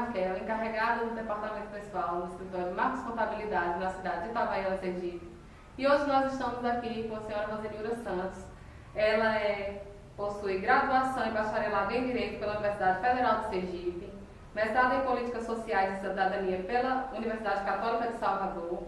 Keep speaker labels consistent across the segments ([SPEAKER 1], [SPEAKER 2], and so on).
[SPEAKER 1] Raquel, encarregada do Departamento Pessoal no escritório Marcos Contabilidade, na cidade de Itabaiana, Sergipe. E hoje nós estamos aqui com a senhora Rosenilda Santos. Ela possui graduação em bacharelado em Direito pela Universidade Federal de Sergipe, mestrado em Políticas Sociais e Cidadania pela Universidade Católica de Salvador,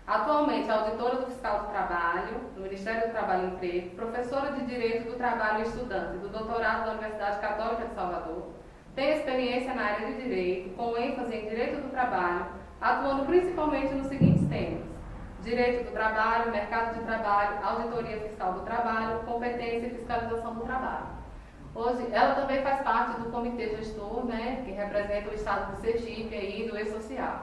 [SPEAKER 1] atualmente auditora do Fiscal do Trabalho, do Ministério do Trabalho e Emprego, professora de Direito do Trabalho e estudante do doutorado da Universidade Católica de Salvador, tem experiência na área de Direito, com ênfase em Direito do Trabalho, atuando principalmente nos seguintes temas: Direito do Trabalho, Mercado de Trabalho, Auditoria Fiscal do Trabalho, Competência e Fiscalização do Trabalho. Hoje, ela também faz parte do comitê gestor, né, que representa o estado de Sergipe e do E-Social.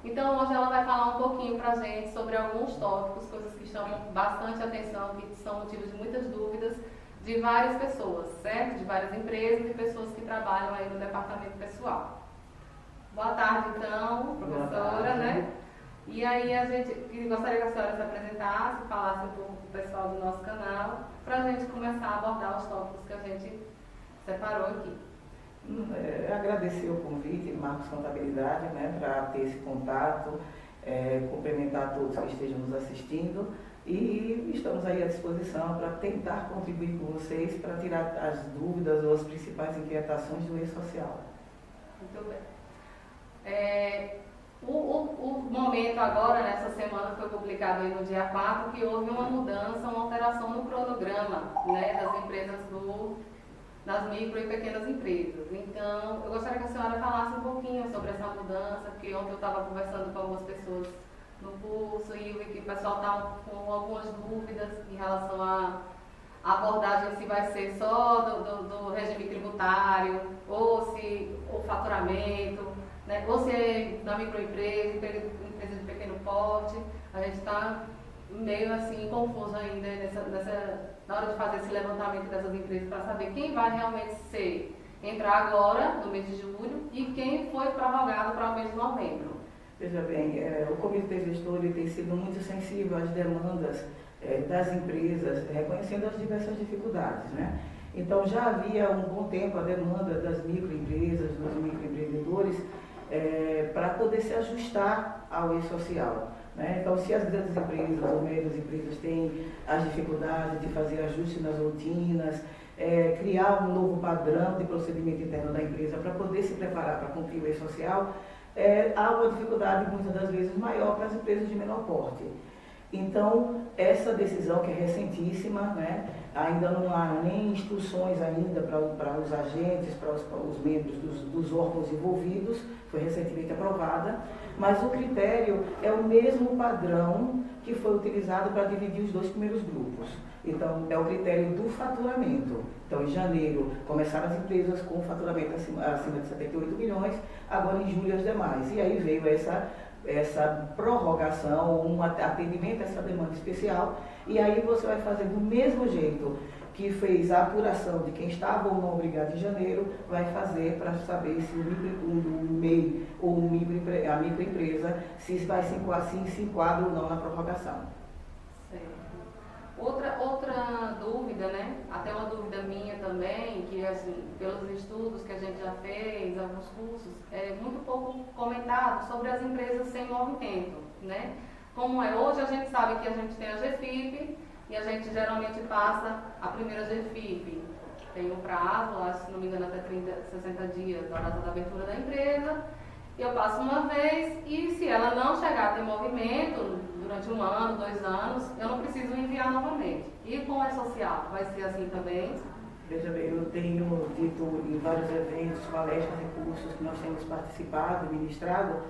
[SPEAKER 1] Então, hoje ela vai falar um pouquinho para a gente sobre alguns tópicos, coisas que chamam bastante atenção, que são motivos de muitas dúvidas de várias pessoas, certo? De várias empresas e pessoas que trabalham aí no departamento pessoal. Boa tarde, então, professora, né? E aí a gente gostaria que a senhora se apresentasse, falasse um pouco para o pessoal do nosso canal, para a gente começar a abordar os tópicos que a gente separou aqui.
[SPEAKER 2] Agradecer o convite, Marcos Contabilidade, né, para ter esse contato, cumprimentar todos que estejam nos assistindo e estamos aí à disposição para tentar contribuir com vocês para tirar as dúvidas ou as principais inquietações do E-Social.
[SPEAKER 1] Muito bem. O momento agora, nessa semana, foi publicado aí no dia 4, que houve uma mudança, uma alteração no cronograma, né, das empresas das micro e pequenas empresas. Então, eu gostaria que a senhora falasse um pouquinho sobre essa mudança, porque ontem eu estava conversando com algumas pessoas no curso e vi que o pessoal está com algumas dúvidas em relação à abordagem, se vai ser só do regime tributário, ou se o faturamento, né, ou se é da microempresa, empresa de pequeno porte. A gente está meio assim confuso ainda na hora de fazer esse levantamento dessas empresas para saber quem vai realmente entrar agora, no mês de julho, e quem foi prorrogado para o mês de novembro.
[SPEAKER 2] Veja bem, o Comitê Gestor tem sido muito sensível às demandas das empresas, reconhecendo as diversas dificuldades, né? Então já havia um bom tempo a demanda das microempresas, dos microempreendedores, para poder se ajustar ao E-Social. Né? Então, se as grandes empresas ou médias empresas têm as dificuldades de fazer ajustes nas rotinas, criar um novo padrão de procedimento interno da empresa para poder se preparar para cumprir o E-Social, há uma dificuldade muitas das vezes maior para as empresas de menor porte. Então, essa decisão, que é recentíssima, né, ainda não há nem instruções ainda para os agentes, para os membros dos órgãos envolvidos, foi recentemente aprovada, mas o critério é o mesmo padrão que foi utilizado para dividir os 2 primeiros grupos. Então, é o critério do faturamento. Então, em janeiro, começaram as empresas com faturamento acima de 78 milhões, agora em julho as demais. E aí veio essa prorrogação, um atendimento a essa demanda especial, e aí você vai fazer do mesmo jeito que fez a apuração de quem estava ou não obrigado em janeiro, vai fazer para saber se o MEI ou a microempresa se enquadra ou não na prorrogação.
[SPEAKER 1] Certo. Outra dúvida, né? Até uma dúvida minha também, que assim, pelos estudos que a gente já fez, alguns cursos, é muito pouco comentado sobre as empresas sem movimento, né? Como é hoje, a gente sabe que a gente tem a GFIP e a gente geralmente passa a primeira GFIP. Tem um prazo, acho, se não me engano, até 60 dias da data da abertura da empresa. Eu passo uma vez e se ela não chegar a ter movimento durante 1 ano, 2 anos, eu não preciso enviar novamente. E com a social, vai ser assim também?
[SPEAKER 2] Veja bem, eu tenho dito em vários eventos, palestras e cursos que nós temos participado e ministrado,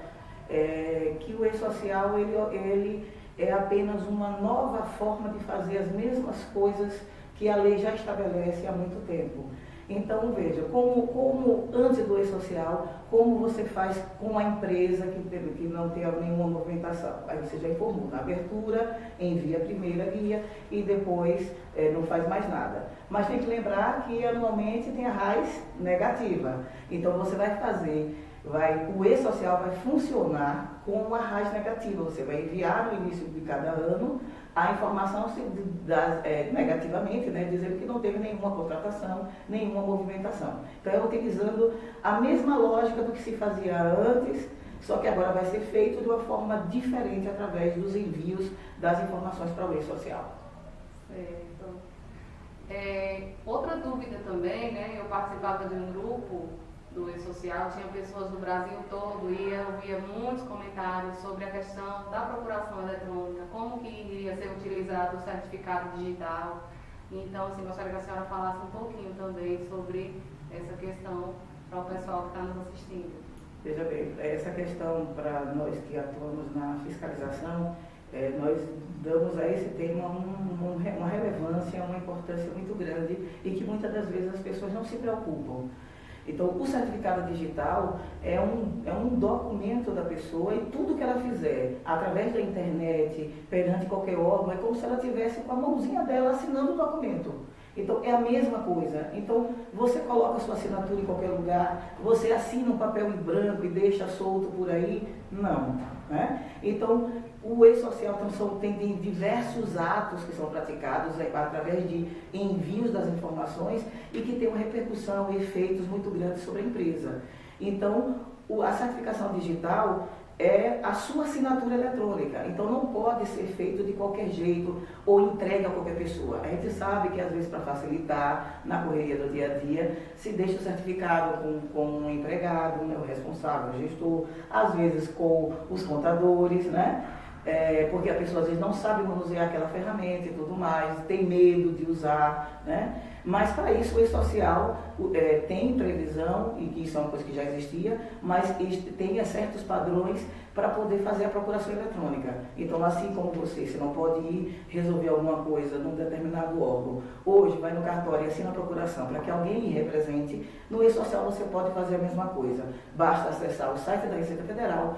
[SPEAKER 2] que o E-Social ele é apenas uma nova forma de fazer as mesmas coisas que a lei já estabelece há muito tempo. Então, veja, como antes do E-Social, como você faz com a empresa que não tem nenhuma movimentação. Aí você já informou na abertura, envia a primeira guia e depois não faz mais nada. Mas tem que lembrar que anualmente tem a RAIS negativa. Então você vai fazer, o E-Social vai funcionar com uma RAIS negativa. Você vai enviar no início de cada ano a informação se dá negativamente, né, dizendo que não teve nenhuma contratação, nenhuma movimentação. Então é utilizando a mesma lógica do que se fazia antes, só que agora vai ser feito de uma forma diferente através dos envios das informações para o e-social.
[SPEAKER 1] Certo. Outra dúvida também, né? Eu participava de um grupo do e-social, tinha pessoas do Brasil todo e eu via muitos comentários sobre a questão da procuração eletrônica, como que iria ser utilizado o certificado digital. Então, assim, gostaria que a senhora falasse um pouquinho também sobre essa questão para o pessoal que está nos assistindo.
[SPEAKER 2] Veja bem, essa questão para nós que atuamos na fiscalização, nós damos a esse tema uma relevância, uma importância muito grande e que muitas das vezes as pessoas não se preocupam. Então, o certificado digital é um documento da pessoa e tudo que ela fizer através da internet, perante qualquer órgão, é como se ela tivesse com a mãozinha dela assinando o documento. Então, é a mesma coisa. Então, você coloca sua assinatura em qualquer lugar, você assina um papel em branco e deixa solto por aí? Não. Né? Então, o e-social tem diversos atos que são praticados através de envios das informações e que tem uma repercussão e efeitos muito grandes sobre a empresa. Então, a certificação digital é a sua assinatura eletrônica, então não pode ser feito de qualquer jeito ou entregue a qualquer pessoa. A gente sabe que às vezes para facilitar na correria do dia a dia, se deixa o certificado com um empregado, né, o responsável, o gestor, às vezes com os contadores, né? Porque a pessoa às vezes não sabe manusear aquela ferramenta e tudo mais, tem medo de usar, né? Mas para isso o e-social tem previsão, e que isso é uma coisa que já existia, mas tem certos padrões para poder fazer a procuração eletrônica. Então, assim como você não pode ir resolver alguma coisa num determinado órgão, hoje vai no cartório e assina a procuração para que alguém lhe represente, no e-social você pode fazer a mesma coisa. Basta acessar o site da Receita Federal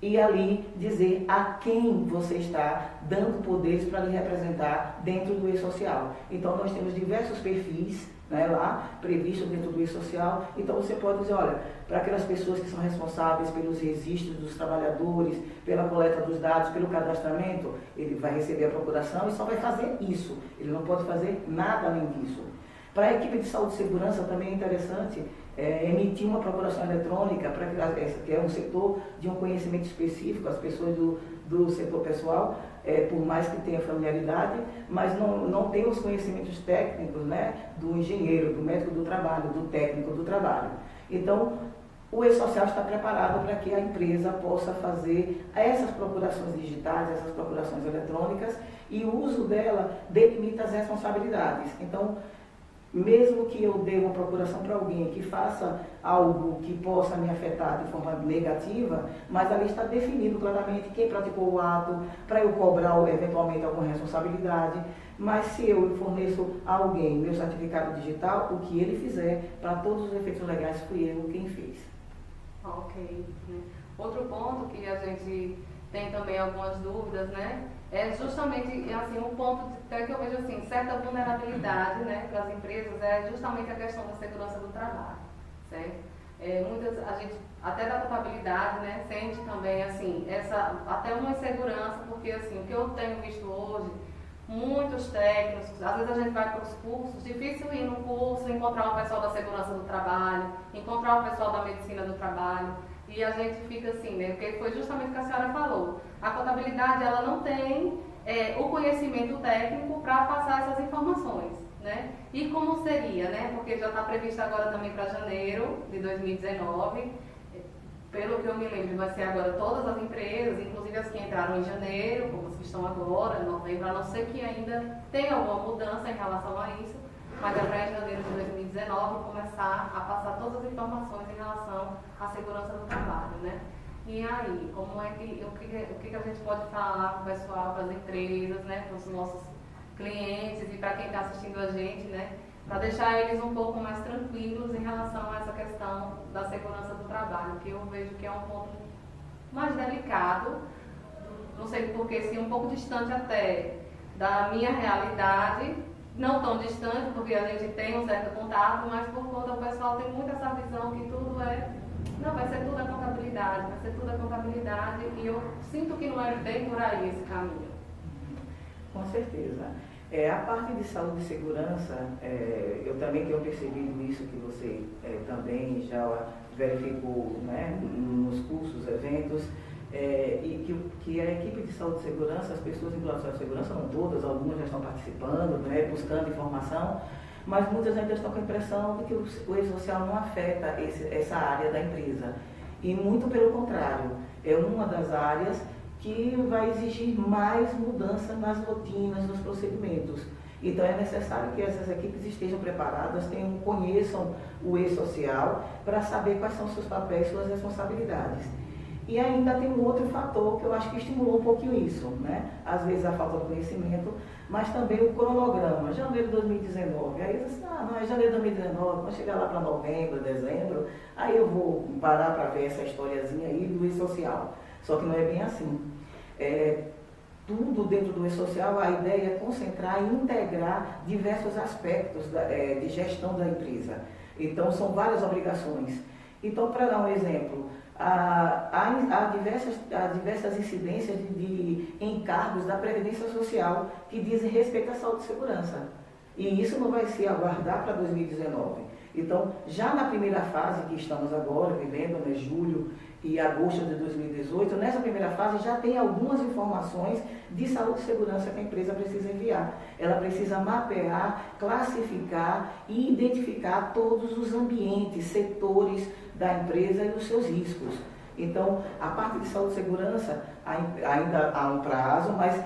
[SPEAKER 2] e ali dizer a quem você está dando poderes para lhe representar dentro do e-social. Então, nós temos diversos perfis, né, lá, previstos dentro do e-social. Então, você pode dizer, olha, para aquelas pessoas que são responsáveis pelos registros dos trabalhadores, pela coleta dos dados, pelo cadastramento, ele vai receber a procuração e só vai fazer isso. Ele não pode fazer nada além disso. Para a equipe de saúde e segurança também é interessante emitir uma procuração eletrônica, que é um setor de um conhecimento específico, as pessoas do setor pessoal, por mais que tenha familiaridade, mas não tem os conhecimentos técnicos, né, do engenheiro, do médico do trabalho, do técnico do trabalho. Então, o e-social está preparado para que a empresa possa fazer essas procurações digitais, essas procurações eletrônicas, e o uso dela delimita as responsabilidades. Então, mesmo que eu dê uma procuração para alguém que faça algo que possa me afetar de forma negativa, mas ali está definido claramente quem praticou o ato, para eu cobrar eventualmente alguma responsabilidade. Mas se eu forneço a alguém meu certificado digital, o que ele fizer, para todos os efeitos legais, fui eu quem fez.
[SPEAKER 1] Ok. Outro ponto que a gente tem também algumas dúvidas, né? É justamente assim, um ponto até que eu vejo assim, certa vulnerabilidade, né, para as empresas, é justamente a questão da segurança do trabalho, certo? A gente, até da contabilidade, né, sente também assim, até uma insegurança, porque assim, o que eu tenho visto hoje, muitos técnicos, às vezes a gente vai para os cursos, difícil ir no curso, encontrar o pessoal da segurança do trabalho, encontrar o pessoal da medicina do trabalho, e a gente fica assim, né, porque foi justamente o que a senhora falou. A contabilidade, ela não tem o conhecimento técnico para passar essas informações, né? E como seria, né? Porque já está previsto agora também para janeiro de 2019, pelo que eu me lembro, vai ser agora todas as empresas, inclusive as que entraram em janeiro, como as que estão agora, em novembro, a não ser que ainda tenha alguma mudança em relação a isso, mas é para em janeiro de 2019 começar a passar todas as informações em relação à segurança do trabalho, né? E aí, como é que, o que a gente pode falar para o pessoal, para as empresas, né, para os nossos clientes e para quem está assistindo a gente, né, para deixar eles um pouco mais tranquilos em relação a essa questão da segurança do trabalho, que eu vejo que é um ponto mais delicado, não sei porquê, sim, um pouco distante até da minha realidade, não tão distante, porque a gente tem um certo contato, mas por conta do pessoal tem muito essa visão que tudo não, vai ser tudo a contabilidade, e eu sinto que não é bem por aí esse caminho.
[SPEAKER 2] Com certeza. A parte de saúde e segurança, eu também tenho percebido isso que você também já verificou, né, nos cursos, eventos, e que a equipe de saúde e segurança, as pessoas em saúde e segurança, não todas, algumas já estão participando, né, buscando informação, mas muitas ainda estão com a impressão de que o e-social não afeta essa área da empresa. E muito pelo contrário, é uma das áreas que vai exigir mais mudança nas rotinas, nos procedimentos. Então é necessário que essas equipes estejam preparadas, conheçam o e-social para saber quais são seus papéis, suas responsabilidades. E ainda tem um outro fator que eu acho que estimulou um pouquinho isso, né? Às vezes a falta de conhecimento, mas também o cronograma, janeiro de 2019. Aí eu disse, não, é janeiro de 2019, vou chegar lá para novembro, dezembro, aí eu vou parar para ver essa historiazinha aí do e-social. Só que não é bem assim. Tudo dentro do e-social, a ideia é concentrar e integrar diversos aspectos de gestão da empresa. Então, são várias obrigações. Então, para dar um exemplo, há diversas incidências de encargos da Previdência Social que dizem respeito à saúde e segurança. E isso não vai se aguardar para 2019. Então, já na primeira fase que estamos agora, vivendo, né, julho e agosto de 2018, nessa primeira fase já tem algumas informações de saúde e segurança que a empresa precisa enviar. Ela precisa mapear, classificar e identificar todos os ambientes, setores da empresa e os seus riscos. Então, a parte de saúde e segurança ainda há um prazo, mas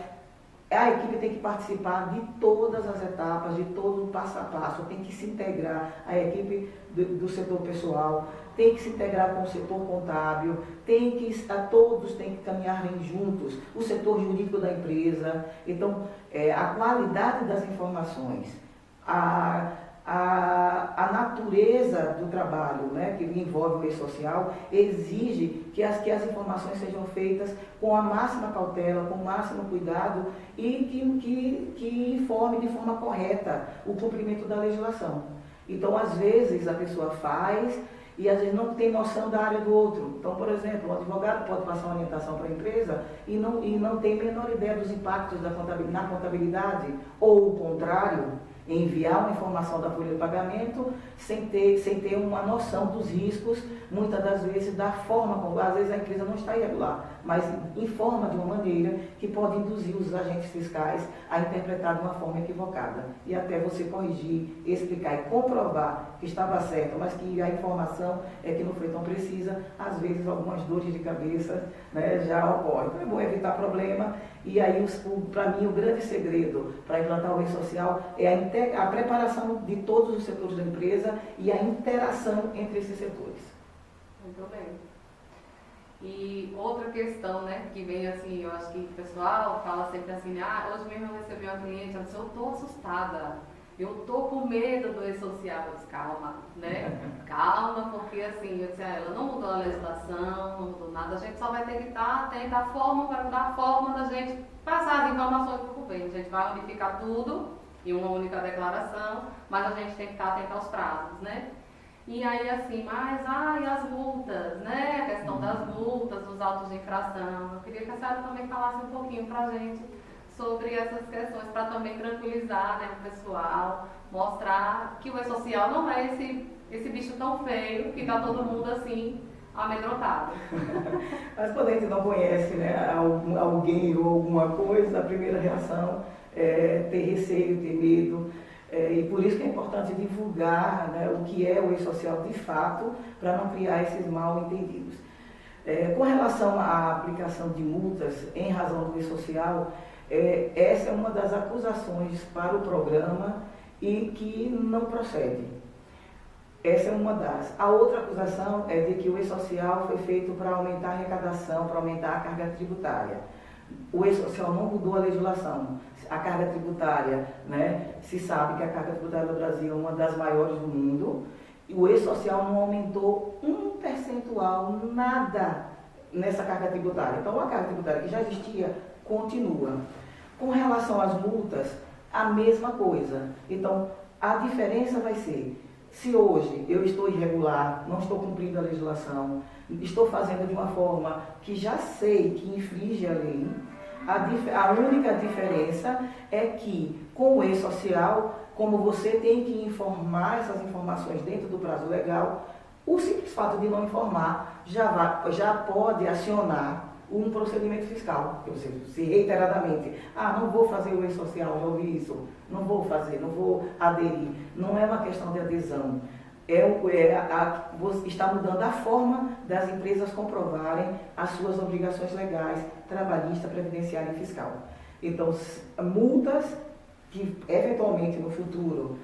[SPEAKER 2] a equipe tem que participar de todas as etapas, de todo o passo a passo, tem que se integrar, a equipe do setor pessoal, tem que se integrar com o setor contábil, todos têm que caminhar juntos, o setor jurídico da empresa. Então, a qualidade das informações, a natureza do trabalho, né, que envolve o meio social, exige que as informações sejam feitas com a máxima cautela, com o máximo cuidado e que informe de forma correta o cumprimento da legislação. Então, às vezes, a pessoa faz e às vezes não tem noção da área do outro. Então, por exemplo, o advogado pode passar uma orientação para a empresa e não tem a menor ideia dos impactos na contabilidade, ou o contrário, enviar uma informação da folha de pagamento sem ter uma noção dos riscos, muitas das vezes da forma como, às vezes a empresa não está irregular, mas informa de uma maneira que pode induzir os agentes fiscais a interpretar de uma forma equivocada. E até você corrigir, explicar e comprovar que estava certo, mas que a informação é que não foi tão precisa, às vezes algumas dores de cabeça, né, já ocorrem. Então é bom evitar problema. E aí, para mim, o grande segredo para implantar o e-social é a preparação de todos os setores da empresa e a interação entre esses setores.
[SPEAKER 1] Muito bem. E outra questão, né, que vem assim, eu acho que o pessoal fala sempre assim, hoje mesmo eu recebi uma cliente, ela disse, eu estou assustada, eu estou com medo do e-social. Eu disse, calma, né? Calma, porque assim, eu disse, ela não mudou a legislação, não mudou nada, a gente só vai ter que estar atento à forma, para mudar a forma da gente passar as informações para o governo. A gente vai unificar tudo em uma única declaração, mas a gente tem que estar atento aos prazos, né? E aí assim, e as multas, né? A questão das multas, dos autos de infração. Eu queria que a senhora também falasse um pouquinho para a gente sobre essas questões, para também tranquilizar, né, o pessoal, mostrar que o e-social não é esse bicho tão feio que está todo mundo assim amedrontado.
[SPEAKER 2] Mas quando a gente não conhece, né, alguém ou alguma coisa, a primeira reação é ter receio, ter medo. E por isso que é importante divulgar, né, o que é o e-social de fato, para não criar esses mal-entendidos. Com relação à aplicação de multas em razão do e-social, essa é uma das acusações para o programa e que não procede. Essa é uma das. A outra acusação é de que o e-social foi feito para aumentar a arrecadação, para aumentar a carga tributária. O e-social não mudou a legislação. A carga tributária, né, se sabe que a carga tributária do Brasil é uma das maiores do mundo, e o e-social não aumentou um percentual, nada nessa carga tributária. Então, a carga tributária que já existia continua. Com relação às multas, a mesma coisa. Então, a diferença vai ser, se hoje eu estou irregular, não estou cumprindo a legislação, estou fazendo de uma forma que já sei que infringe a lei, A única diferença é que com o e-social, como você tem que informar essas informações dentro do prazo legal, o simples fato de não informar já pode acionar um procedimento fiscal. Você, se reiteradamente, não vou fazer o e-social, já ouvi isso, não vou fazer, não vou aderir. Não é uma questão de adesão. Está mudando a forma das empresas comprovarem as suas obrigações legais, trabalhista, previdenciária e fiscal. Então, multas que eventualmente no futuro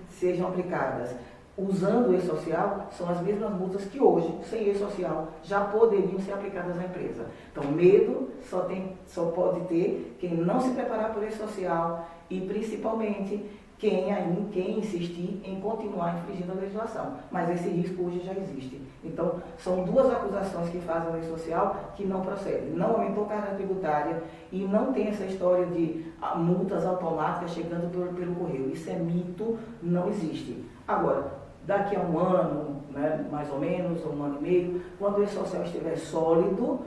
[SPEAKER 2] sejam aplicadas usando o e-social são as mesmas multas que hoje, sem e-social, já poderiam ser aplicadas na empresa. Então, medo só pode ter quem não se preparar por e-social e, principalmente, quem insistir em continuar infringindo a legislação. Mas esse risco hoje já existe. Então, são duas acusações que fazem a e-social que não procedem. Não aumentou carga tributária e não tem essa história de multas automáticas chegando pelo correio. Isso é mito, não existe. Agora, daqui a um ano, né, mais ou menos, ou um ano e meio, quando o e-social estiver sólido,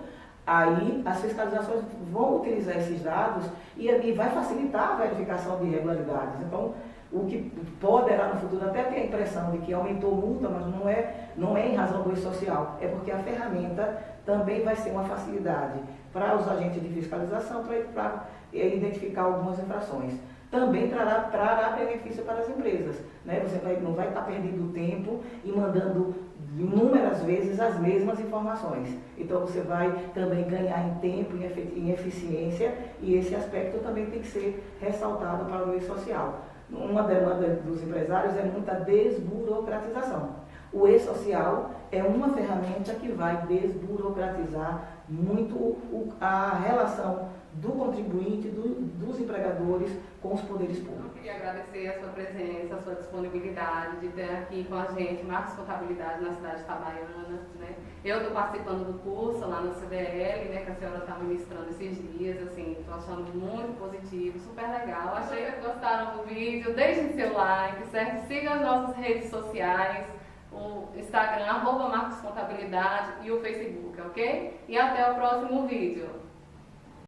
[SPEAKER 2] aí as fiscalizações vão utilizar esses dados e vai facilitar a verificação de irregularidades. Então, o que poderá no futuro até ter a impressão de que aumentou multa, mas não é em razão do e-social, é porque a ferramenta também vai ser uma facilidade para os agentes de fiscalização para identificar algumas infrações. Também trará benefício para as empresas, né? Você não vai estar perdendo tempo e mandando inúmeras vezes as mesmas informações. Então você vai também ganhar em tempo e em eficiência, e esse aspecto também tem que ser ressaltado para o meio social. Uma demanda dos empresários é muita desburocratização. O e-social é uma ferramenta que vai desburocratizar muito a relação do contribuinte, dos empregadores com os poderes públicos.
[SPEAKER 1] Eu queria agradecer a sua presença, a sua disponibilidade de ter aqui com a gente Marcos Contabilidade na cidade de Itabaiana, né? Eu estou participando do curso lá na CDL, né, que a senhora está ministrando esses dias, assim, estou achando muito positivo, super legal. Achei que gostaram do vídeo, deixem seu like, certo? Sigam as nossas redes sociais, o Instagram, @Marcos Contabilidade e o Facebook, ok? E até o próximo vídeo.